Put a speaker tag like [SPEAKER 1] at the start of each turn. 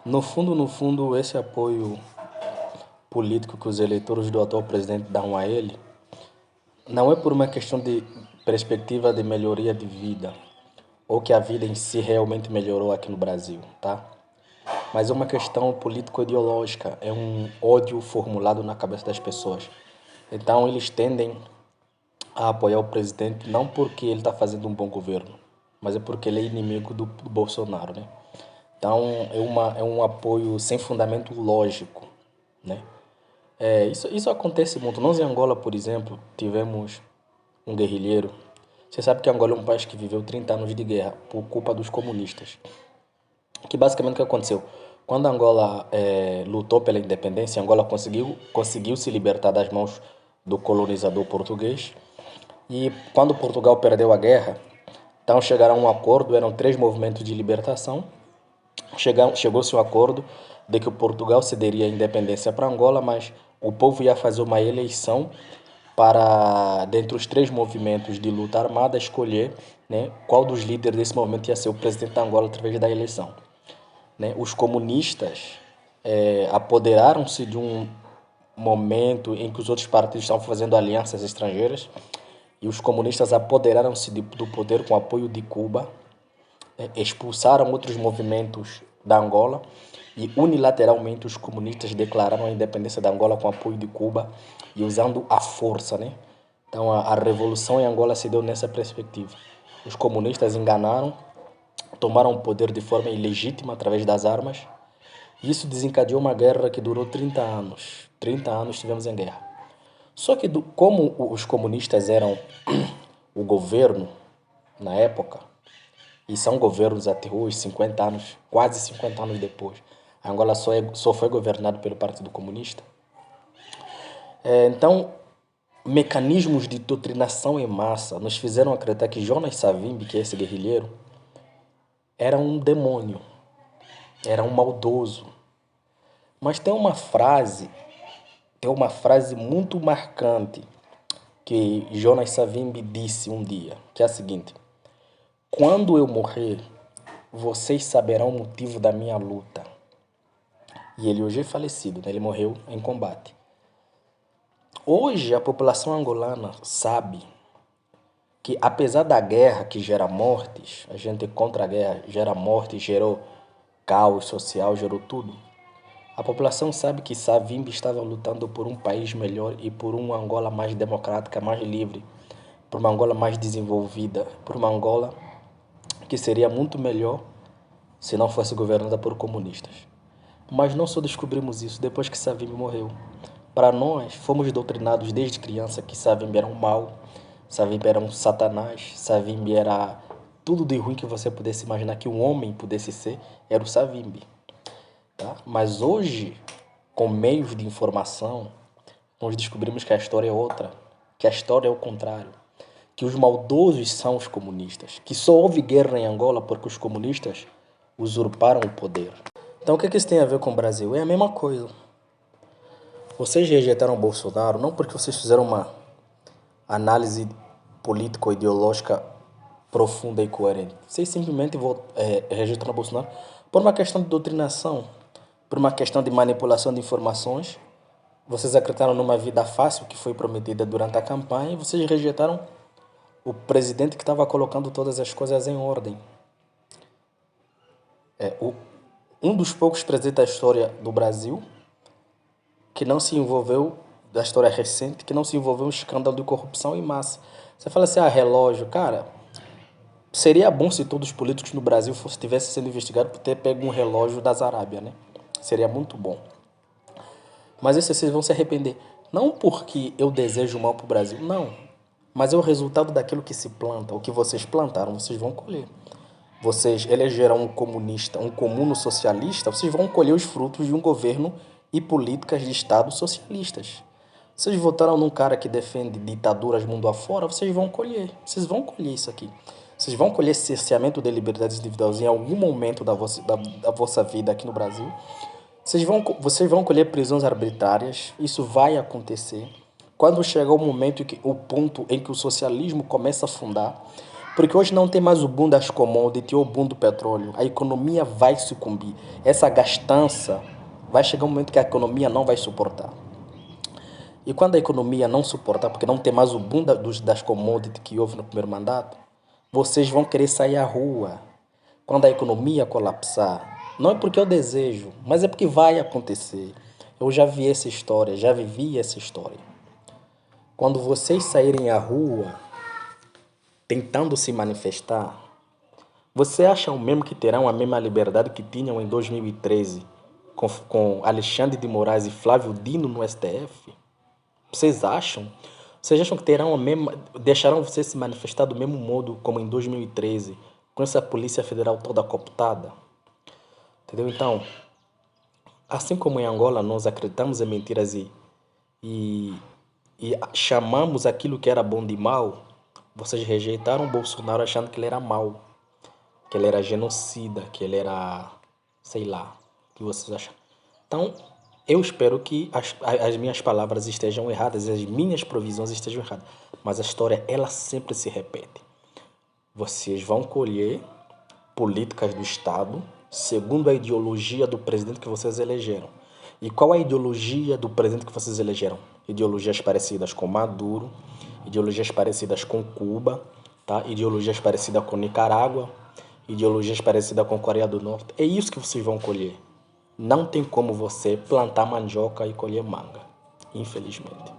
[SPEAKER 1] No fundo, esse apoio político que os eleitores do atual presidente dão a ele não é por uma questão de perspectiva de melhoria de vida ou que a vida em si realmente melhorou aqui no Brasil, tá? Mas é uma questão político-ideológica, é um ódio formulado na cabeça das pessoas. Então eles tendem a apoiar o presidente não porque ele está fazendo um bom governo, mas é porque ele é inimigo do Bolsonaro, né? Então é um apoio sem fundamento lógico, né? Isso acontece muito. Nós em Angola, por exemplo, tivemos um guerrilheiro. Você sabe que Angola é um país que viveu 30 anos de guerra por culpa dos comunistas. Que basicamente o que aconteceu? Quando Angola lutou pela independência, Angola conseguiu se libertar das mãos do colonizador português. E quando Portugal perdeu a guerra, então chegaram a um acordo, eram três movimentos de libertação. Chegou-se a um acordo de que o Portugal cederia a independência para Angola, mas o povo ia fazer uma eleição para, dentre os três movimentos de luta armada, escolher, né, qual dos líderes desse movimento ia ser o presidente da Angola através da eleição. Né? Os comunistas apoderaram-se de um momento em que os outros partidos estavam fazendo alianças estrangeiras e os comunistas apoderaram-se do poder com apoio de Cuba, expulsaram outros movimentos da Angola e unilateralmente os comunistas declararam a independência da Angola com apoio de Cuba e usando a força, né? Então a revolução em Angola se deu nessa perspectiva. Os comunistas enganaram, tomaram o poder de forma ilegítima através das armas. E isso desencadeou uma guerra que durou 30 anos. 30 anos estivemos em guerra. Só que como os comunistas eram o governo na época, e são governos até hoje, 50 anos, quase 50 anos depois. A Angola só foi governado pelo Partido Comunista. Então, mecanismos de doutrinação em massa nos fizeram acreditar que Jonas Savimbi, que é esse guerrilheiro, era um demônio, era um maldoso. Mas tem uma frase muito marcante que Jonas Savimbi disse um dia, que é a seguinte: quando eu morrer, vocês saberão o motivo da minha luta. E ele hoje é falecido, né? Ele morreu em combate. Hoje a população angolana sabe que apesar da guerra que gera mortes, a gente contra a guerra gera mortes, gerou caos social, gerou tudo. A população sabe que Savimbi estava lutando por um país melhor e por uma Angola mais democrática, mais livre, por uma Angola mais desenvolvida, por uma Angola que seria muito melhor se não fosse governada por comunistas. Mas não só descobrimos isso depois que Savimbi morreu. Para nós, fomos doutrinados desde criança que Savimbi era um mal, Savimbi era um satanás, Savimbi era tudo de ruim que você pudesse imaginar que um homem pudesse ser, era o Savimbi. Tá? Mas hoje, com meios de informação, nós descobrimos que a história é outra, que a história é o contrário, que os maldosos são os comunistas, que só houve guerra em Angola porque os comunistas usurparam o poder. Então o que isso tem a ver com o Brasil? É a mesma coisa. Vocês rejeitaram o Bolsonaro não porque vocês fizeram uma análise político-ideológica profunda e coerente. Vocês simplesmente rejeitaram o Bolsonaro por uma questão de doutrinação, por uma questão de manipulação de informações. Vocês acreditaram numa vida fácil que foi prometida durante a campanha e vocês rejeitaram o presidente que estava colocando todas as coisas em ordem. Um dos poucos presidentes da história do Brasil que não se envolveu, da história recente, que não se envolveu em um escândalo de corrupção em massa. Você fala assim, relógio, cara, seria bom se todos os políticos no Brasil tivessem sendo investigados por ter pego um relógio das Arábia, né? Seria muito bom. Mas esses vocês vão se arrepender. Não porque eu desejo mal para o Brasil, não. Mas é o resultado daquilo que se planta, o que vocês plantaram, vocês vão colher. Vocês elegeram um comunista, um comuno socialista, vocês vão colher os frutos de um governo e políticas de Estado socialistas. Vocês votaram num cara que defende ditaduras mundo afora, vocês vão colher isso aqui. Vocês vão colher cerceamento de liberdades individuais em algum momento da vossa vida aqui no Brasil. Vocês vão colher prisões arbitrárias, isso vai acontecer. Quando chegar o momento, o ponto em que o socialismo começa a afundar, Porque hoje não tem mais o boom das commodities ou o boom do petróleo. A economia vai sucumbir. Essa gastança vai chegar um momento que a economia não vai suportar. E quando a economia não suportar, porque não tem mais o boom das commodities que houve no primeiro mandato, vocês vão querer sair à rua. Quando a economia colapsar, não é porque eu desejo, mas é porque vai acontecer. Eu já vi essa história, já vivi essa história. Quando vocês saírem à rua tentando se manifestar, você acham mesmo que terão a mesma liberdade que tinham em 2013 com Alexandre de Moraes e Flávio Dino no STF? Vocês acham? Vocês acham que terão a mesma, deixarão você se manifestar do mesmo modo como em 2013, com essa Polícia Federal toda cooptada? Entendeu? Então, assim como em Angola nós acreditamos em mentiras e, e chamamos aquilo que era bom de mal, vocês rejeitaram o Bolsonaro achando que ele era mau, que ele era genocida, que ele era, sei lá, o que vocês acham. Então, eu espero que as minhas palavras estejam erradas, as minhas provisões estejam erradas. Mas a história, ela sempre se repete. Vocês vão colher políticas do Estado segundo a ideologia do presidente que vocês elegeram. E qual é a ideologia do presidente que vocês elegeram? Ideologias parecidas com Maduro, ideologias parecidas com Cuba, tá? Ideologias parecidas com Nicarágua, ideologias parecidas com Coreia do Norte. É isso que vocês vão colher. Não tem como você plantar mandioca e colher manga, infelizmente.